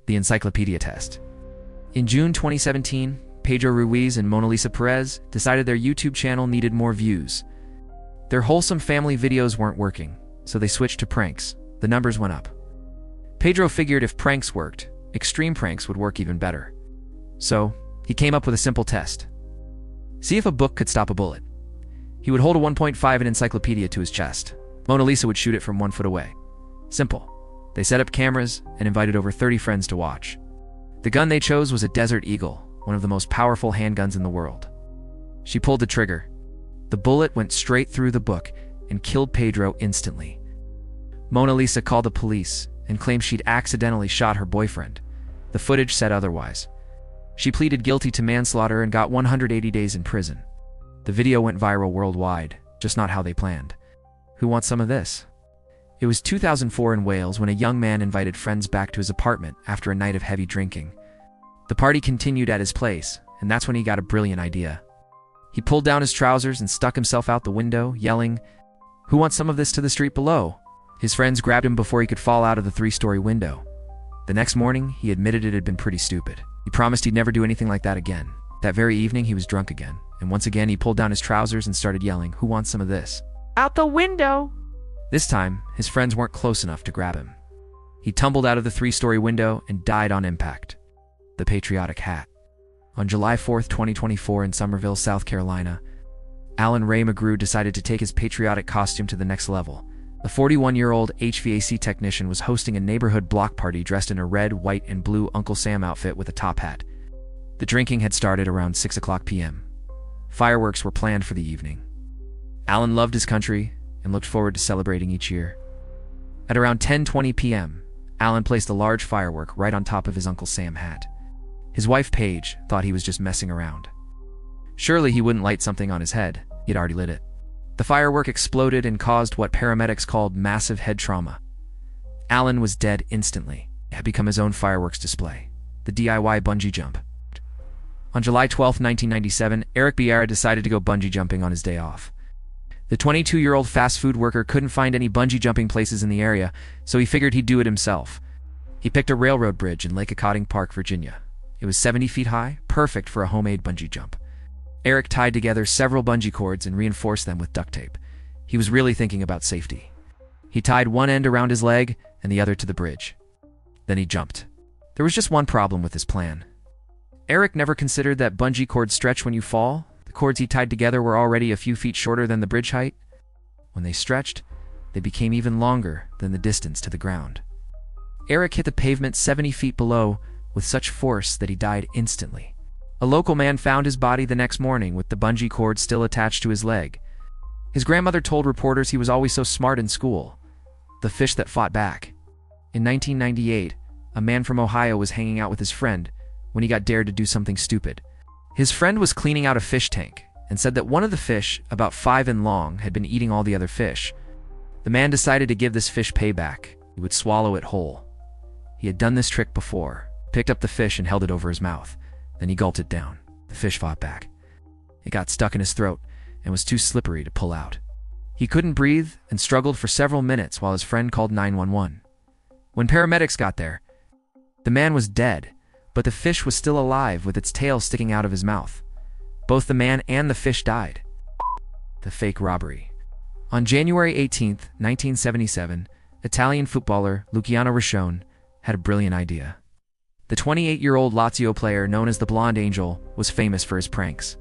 the encyclopedia test. In June 2017, Pedro Ruiz and Mona Lisa Perez decided their YouTube channel needed more views. Their wholesome family videos weren't working, so they switched to pranks. The numbers went up. Pedro figured if pranks worked, extreme pranks would work even better. So, he came up with a simple test. See if a book could stop a bullet. He would hold a 1.5 encyclopedia to his chest. Mona Lisa would shoot it from 1 foot away. Simple. They set up cameras and invited over 30 friends to watch. The gun they chose was a Desert Eagle, one of the most powerful handguns in the world. She pulled the trigger. The bullet went straight through the book and killed Pedro instantly. Mona Lisa called the police and claimed she'd accidentally shot her boyfriend. The footage said otherwise. She pleaded guilty to manslaughter and got 180 days in prison. The video went viral worldwide, just not how they planned. Who wants some of this? It was 2004 in Wales when a young man invited friends back to his apartment after a night of heavy drinking. The party continued at his place, and that's when he got a brilliant idea. He pulled down his trousers and stuck himself out the window, yelling, "Who wants some of this to the street below?" His friends grabbed him before he could fall out of the 3-story window. The next morning, he admitted it had been pretty stupid. He promised he'd never do anything like that again. That very evening, he was drunk again, and once again he pulled down his trousers and started yelling, "Who wants some of this?" Out the window! This time, his friends weren't close enough to grab him. He tumbled out of the 3-story window and died on impact. The patriotic hat. On July 4th, 2024 in Summerville, South Carolina, Alan Ray McGrew decided to take his patriotic costume to the next level. The 41-year-old HVAC technician was hosting a neighborhood block party dressed in a red, white, and blue Uncle Sam outfit with a top hat. The drinking had started around 6 p.m. Fireworks were planned for the evening. Alan loved his country and looked forward to celebrating each year. At around 10:20 p.m., Alan placed a large firework right on top of his Uncle Sam hat. His wife, Paige, thought he was just messing around. Surely he wouldn't light something on his head. He'd already lit it. The firework exploded and caused what paramedics called massive head trauma. Alan was dead instantly. It had become his own fireworks display, the DIY bungee jump. On July 12, 1997, Eric Biera decided to go bungee jumping on his day off. The 22-year-old fast food worker couldn't find any bungee jumping places in the area, so he figured he'd do it himself. He picked a railroad bridge in Lake Accotting Park, Virginia. It was 70 feet high, perfect for a homemade bungee jump. Eric tied together several bungee cords and reinforced them with duct tape. He was really thinking about safety. He tied one end around his leg and the other to the bridge. Then he jumped. There was just one problem with his plan. Eric never considered that bungee cords stretch when you fall. The cords he tied together were already a few feet shorter than the bridge height. When they stretched, they became even longer than the distance to the ground. Eric hit the pavement 70 feet below with such force that he died instantly. A local man found his body the next morning with the bungee cord still attached to his leg. His grandmother told reporters he was always so smart in school. The fish that fought back. In 1998, a man from Ohio was hanging out with his friend when he got dared to do something stupid. His friend was cleaning out a fish tank and said that one of the fish, about 5 in long, had been eating all the other fish. The man decided to give this fish payback. He would swallow it whole. He had done this trick before, picked up the fish and held it over his mouth. Then he gulped it down. The fish fought back. It got stuck in his throat and was too slippery to pull out. He couldn't breathe and struggled for several minutes while his friend called 911. When paramedics got there, the man was dead, but the fish was still alive with its tail sticking out of his mouth. Both the man and the fish died. The fake robbery. On January 18, 1977, Italian footballer Luciano Riccione had a brilliant idea. The 28-year-old Lazio player known as the Blonde Angel was famous for his pranks.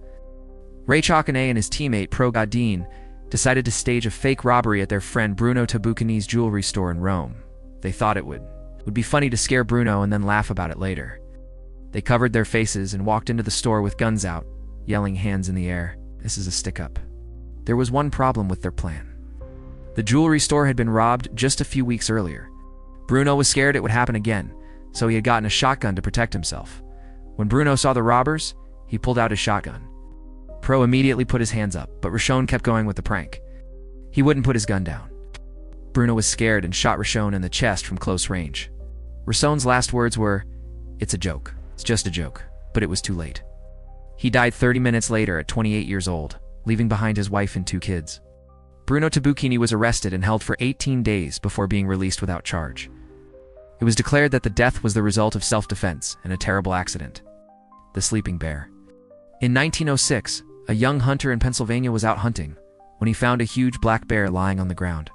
Ray Cioccanè and his teammate Pro Godin decided to stage a fake robbery at their friend Bruno Tabucchini's jewelry store in Rome. They thought it would be funny to scare Bruno and then laugh about it later. They covered their faces and walked into the store with guns out, yelling hands in the air, "This is a stick-up." There was one problem with their plan. The jewelry store had been robbed just a few weeks earlier. Bruno was scared it would happen again, so he had gotten a shotgun to protect himself. When Bruno saw the robbers, he pulled out his shotgun. Pro immediately put his hands up, but Riccione kept going with the prank. He wouldn't put his gun down. Bruno was scared and shot Riccione in the chest from close range. Riccione's last words were, "It's a joke. It's just a joke." But it was too late. He died 30 minutes later at 28 years old, leaving behind his wife and 2 kids. Bruno Tabucchini was arrested and held for 18 days before being released without charge. It was declared that the death was the result of self-defense and a terrible accident. The sleeping bear. In 1906, a young hunter in Pennsylvania was out hunting when he found a huge black bear lying on the ground.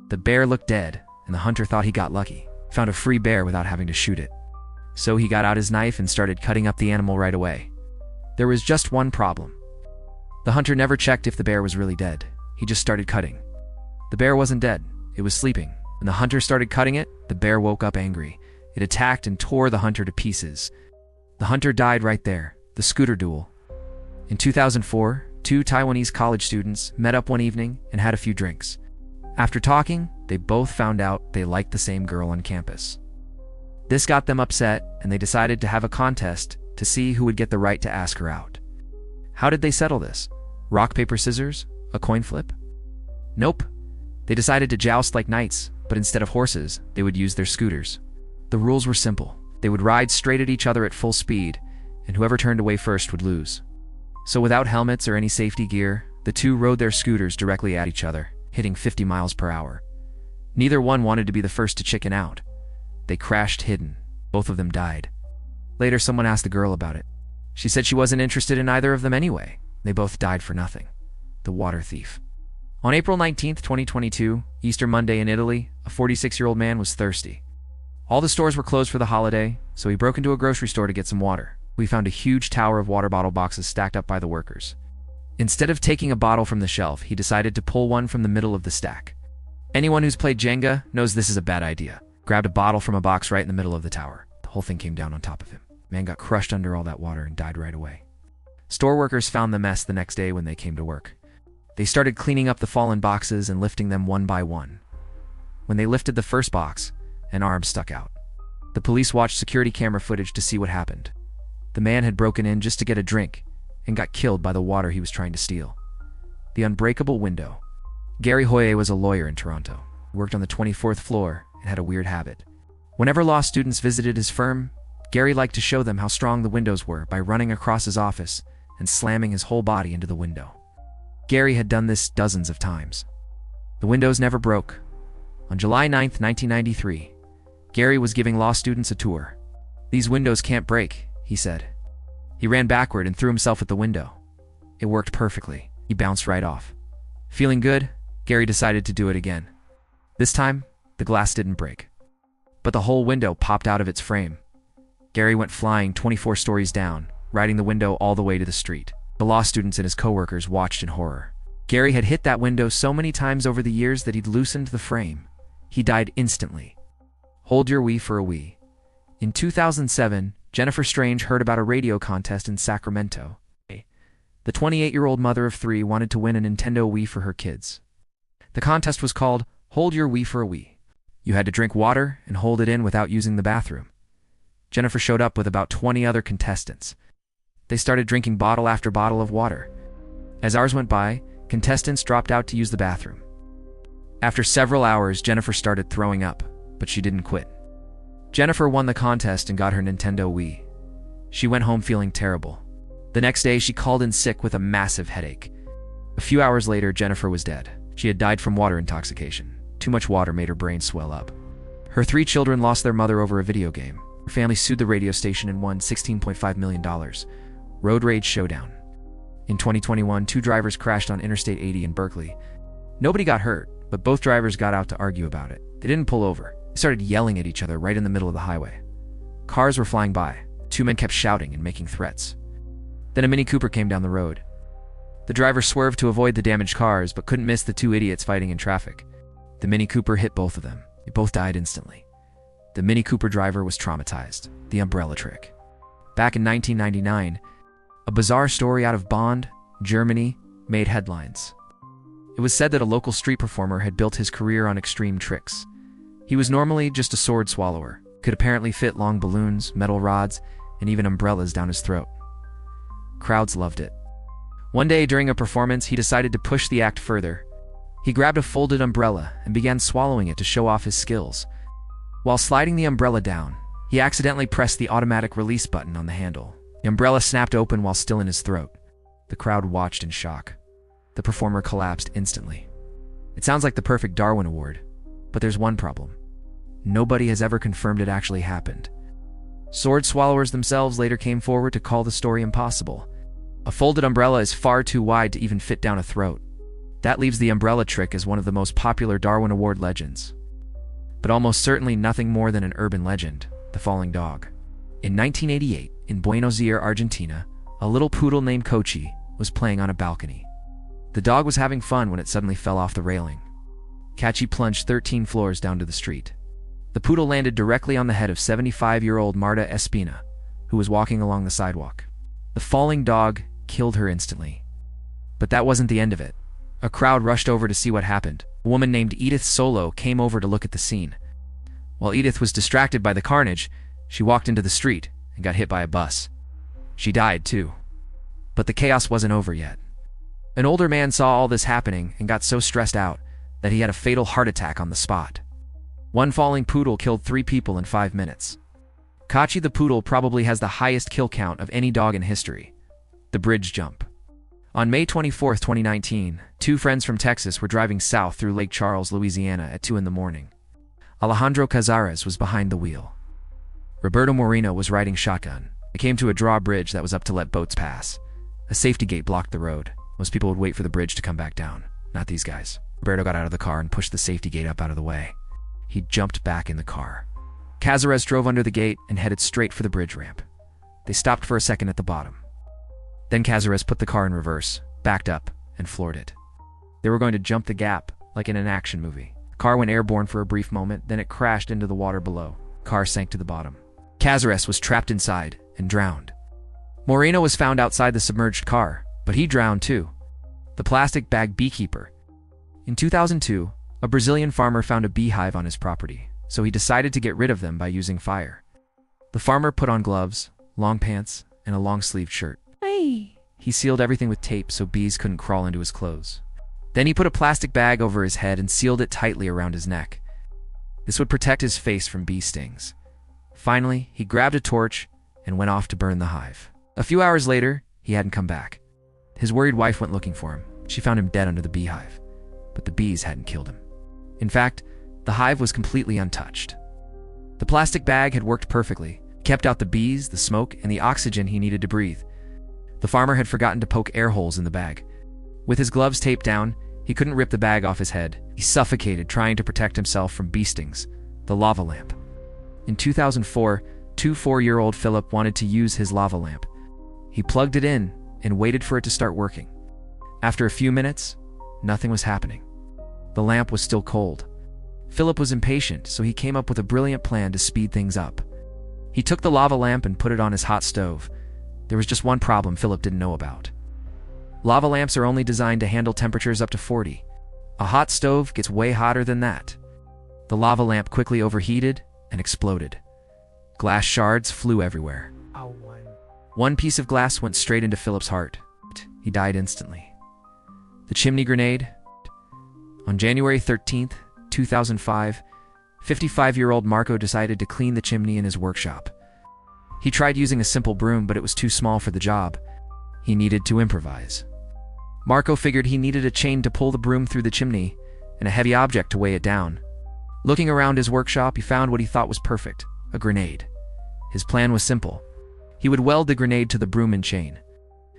The bear looked dead, and the hunter thought he got lucky, found a free bear without having to shoot it. So he got out his knife and started cutting up the animal right away. There was just one problem. The hunter never checked if the bear was really dead. He just started cutting. The bear wasn't dead, it was sleeping. When the hunter started cutting it, the bear woke up angry. It attacked and tore the hunter to pieces. The hunter died right there, the scooter duel. In 2004, two Taiwanese college students met up one evening and had a few drinks. After talking, they both found out they liked the same girl on campus. This got them upset, and they decided to have a contest to see who would get the right to ask her out. How did they settle this? Rock, paper, scissors? A coin flip? Nope. They decided to joust like knights, but instead of horses, they would use their scooters. The rules were simple. They would ride straight at each other at full speed, and whoever turned away first would lose. So without helmets or any safety gear, the two rode their scooters directly at each other, hitting 50 miles per hour. Neither one wanted to be the first to chicken out. They crashed hidden. Both of them died. Later, someone asked the girl about it. She said she wasn't interested in either of them anyway. They both died for nothing. The water thief. On April 19, 2022, Easter Monday in Italy, a 46-year-old man was thirsty. All the stores were closed for the holiday, so he broke into a grocery store to get some water. We found a huge tower of water bottle boxes stacked up by the workers. Instead of taking a bottle from the shelf, he decided to pull one from the middle of the stack. Anyone who's played Jenga knows this is a bad idea. Grabbed a bottle from a box right in the middle of the tower. The whole thing came down on top of him. Man got crushed under all that water and died right away. Store workers found the mess the next day when they came to work. They started cleaning up the fallen boxes and lifting them one by one. When they lifted the first box, an arm stuck out. The police watched security camera footage to see what happened. The man had broken in just to get a drink and got killed by the water he was trying to steal. The unbreakable window. Gary Hoye was a lawyer in Toronto. He worked on the 24th floor and had a weird habit. Whenever law students visited his firm, Gary liked to show them how strong the windows were by running across his office and slamming his whole body into the window. Gary had done this dozens of times. The windows never broke. On July 9, 1993, Gary was giving law students a tour. "These windows can't break," he said. He ran backward and threw himself at the window. It worked perfectly. He bounced right off. Feeling good, Gary decided to do it again. This time, the glass didn't break, but the whole window popped out of its frame. Gary went flying 24 stories down, riding the window all the way to the street. The law students and his coworkers watched in horror. Gary had hit that window so many times over the years that he'd loosened the frame. He died instantly. Hold your Wii for a Wii. In 2007, Jennifer Strange heard about a radio contest in Sacramento. The 28-year-old mother of three wanted to win a Nintendo Wii for her kids. The contest was called Hold Your Wii for a Wii. You had to drink water and hold it in without using the bathroom. Jennifer showed up with about 20 other contestants. They started drinking bottle after bottle of water. As hours went by, contestants dropped out to use the bathroom. After several hours, Jennifer started throwing up, but she didn't quit. Jennifer won the contest and got her Nintendo Wii. She went home feeling terrible. The next day, she called in sick with a massive headache. A few hours later, Jennifer was dead. She had died from water intoxication. Too much water made her brain swell up. Her 3 children lost their mother over a video game. Her family sued the radio station and won $16.5 million. Road rage showdown. In 2021, 2 drivers crashed on Interstate 80 in Berkeley. Nobody got hurt, but both drivers got out to argue about it. They didn't pull over. They started yelling at each other right in the middle of the highway. Cars were flying by. 2 men kept shouting and making threats. Then a Mini Cooper came down the road. The driver swerved to avoid the damaged cars, but couldn't miss the 2 idiots fighting in traffic. The Mini Cooper hit both of them. They both died instantly. The Mini Cooper driver was traumatized. The umbrella trick. Back in 1999, a bizarre story out of Bonn, Germany, made headlines. It was said that a local street performer had built his career on extreme tricks. He was normally just a sword swallower, could apparently fit long balloons, metal rods, and even umbrellas down his throat. Crowds loved it. One day during a performance, he decided to push the act further. He grabbed a folded umbrella and began swallowing it to show off his skills. While sliding the umbrella down, he accidentally pressed the automatic release button on the handle. The umbrella snapped open while still in his throat. The crowd watched in shock. The performer collapsed instantly. It sounds like the perfect Darwin Award, but there's one problem. nobody has ever confirmed it actually happened. Sword swallowers themselves later came forward to call the story impossible. A folded umbrella is far too wide to even fit down a throat. That leaves the umbrella trick as one of the most popular Darwin Award legends. But almost certainly nothing more than an urban legend, the falling dog. In 1988, in Buenos Aires, Argentina, a little poodle named Kochi was playing on a balcony. The dog was having fun when it suddenly fell off the railing. Kochi plunged 13 floors down to the street. The poodle landed directly on the head of 75-year-old Marta Espina, who was walking along the sidewalk. The falling dog killed her instantly. But that wasn't the end of it. A crowd rushed over to see what happened. A woman named Edith Solo came over to look at the scene. While Edith was distracted by the carnage, she walked into the street and got hit by a bus. She died too. But the chaos wasn't over yet. An older man saw all this happening and got so stressed out that he had a fatal heart attack on the spot. One falling poodle killed 3 people in 5 minutes. Kochi the poodle probably has the highest kill count of any dog in history. The bridge jump. On May 24, 2019, 2 friends from Texas were driving south through Lake Charles, Louisiana at 2 in the morning. Alejandro Cazares was behind the wheel. Roberto Moreno was riding shotgun. They came to a drawbridge that was up to let boats pass. A safety gate blocked the road. Most people would wait for the bridge to come back down. Not these guys. Roberto got out of the car and pushed the safety gate up out of the way. He jumped back in the car. Cazares drove under the gate and headed straight for the bridge ramp. They stopped for a second at the bottom. Then Cazares put the car in reverse, backed up, and floored it. They were going to jump the gap, like in an action movie. The car went airborne for a brief moment, then it crashed into the water below. The car sank to the bottom. Cazares was trapped inside and drowned. Moreno was found outside the submerged car, but he drowned too. The plastic bag beekeeper. In 2002, a Brazilian farmer found a beehive on his property, so he decided to get rid of them by using fire. The farmer put on gloves, long pants, and a long-sleeved shirt. He sealed everything with tape so bees couldn't crawl into his clothes. Then he put a plastic bag over his head and sealed it tightly around his neck. This would protect his face from bee stings. Finally, he grabbed a torch and went off to burn the hive. A few hours later, he hadn't come back. His worried wife went looking for him. She found him dead under the beehive, but the bees hadn't killed him. In fact, the hive was completely untouched. The plastic bag had worked perfectly, kept out the bees, the smoke, and the oxygen he needed to breathe. The farmer had forgotten to poke air holes in the bag. With his gloves taped down, he couldn't rip the bag off his head. He suffocated trying to protect himself from bee stings. The lava lamp. In 2004, 4-year-old Philip wanted to use his lava lamp. He plugged it in and waited for it to start working. After a few minutes, nothing was happening. The lamp was still cold. Philip was impatient, so he came up with a brilliant plan to speed things up. He took the lava lamp and put it on his hot stove. There was just one problem Philip didn't know about. Lava lamps are only designed to handle temperatures up to 40. A hot stove gets way hotter than that. The lava lamp quickly overheated and exploded. Glass shards flew everywhere. One piece of glass went straight into Philip's heart. He died instantly. The chimney grenade. On January 13th, 2005, 55-year-old Marco decided to clean the chimney in his workshop. He tried using a simple broom, but it was too small for the job. He needed to improvise. Marco figured he needed a chain to pull the broom through the chimney and a heavy object to weigh it down. Looking around his workshop, he found what he thought was perfect, a grenade. His plan was simple. He would weld the grenade to the broom and chain.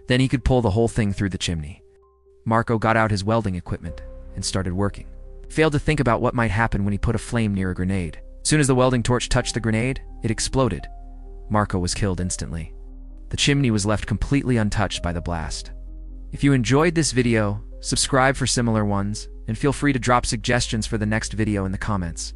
Then he could pull the whole thing through the chimney. Marco got out his welding equipment and started working. Failed to think about what might happen when he put a flame near a grenade. As soon as the welding torch touched the grenade, it exploded. Marco was killed instantly. The chimney was left completely untouched by the blast. If you enjoyed this video, subscribe for similar ones, and feel free to drop suggestions for the next video in the comments.